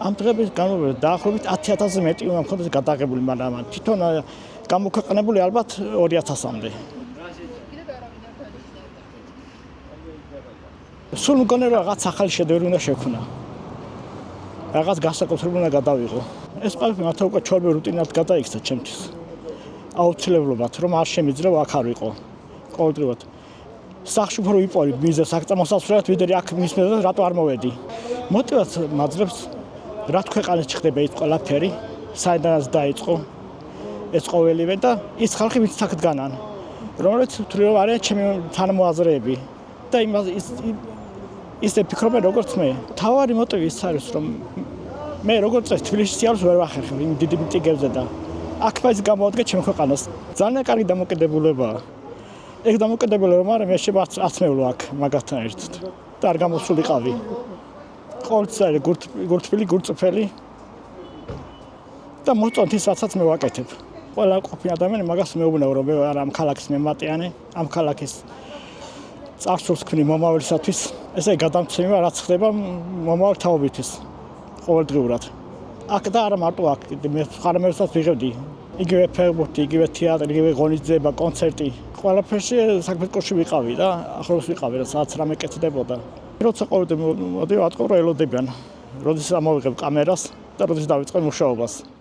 ამ დღების განმავლობაში დაახლოებით 10,000-ზე მეტი უნდა მქონდეს გადაღებული, მაგრამ თვითონ გამოქვეყნებული ალბათ 2,000-მდე. სულ მგონი რომ რაღაც ახალი შედევრი უნდა შექმნა. რაღაც განსაკუთრებული უნდა გადავიღო. ეს ყველაფერი მართლა უკვე ჩვეულებრივ რუტინად გადაიქცა ჩემთვის. აუცილებლობად რომ არ შემიძლია აქ არ ვიყო. ყოველდღიურად. სახში უფრო ვიპოვე ბიზნეს აქტამოსასვლელად ვიდრე აქ მის მიზეზად რატო არ მოვედი. მოტივაციას მაძლევს რა ქვეყანაში ხდება ის ყველაფერი, საიდანაც დაიწყო ეს ყოველივე და ის ხალხი ვინც აქ დგანან, რომელიც თვლიან რომ არიან ჩემი თანამოაზრეები და ისე ფიქრობენ როგორც მე. თავარი მოტივი ის არის რომ მე როგორც წესი თბილისში სიარულს ვერ ვახერხებ იმ დიდი მიტინგებზე და აქ ფაიზ გამოვადგე ჩემ ქვეყანას. ძალიან კარგი დამოკიდებულებაა. ეგ დამოკიდებულება მაგრამ მე შევა 10 მეულო აქ მაგასთან ერთად და არ გამოსულიყავი. ყოველწლიურად გურთფილი, გურწფელი და მოწონთ ის რასაც მე ვაკეთებ. ყველა ყოფილი ადამიანი მაგას მეუბნება რომ მე არ ამ ქალაქის მემატიანე, ამ ქალაქის წარსულს ქმნი მომავალისათვის. ესე გადამცემია რაც ხდება მომავალ თაობისთვის ყოველდღიურად. აქ და არა მარტო აქ, მე ხარამერსაც ვიღებდი. იგივე ფეხბურთი, იგივე თეატრი, იგივე ღონისძიება, კონცერტი. ყველაფერში საქმეთკოში ვიყავი და ახლოს ვიყავი, რა სადაც რამე კეთდებოდა. როცა ყოველდღე მოდი ვატყობ რომ ელოდებიან. როდესაც ამოვიღებ კამერას და როდესაც დავიწყებ მუშაობას.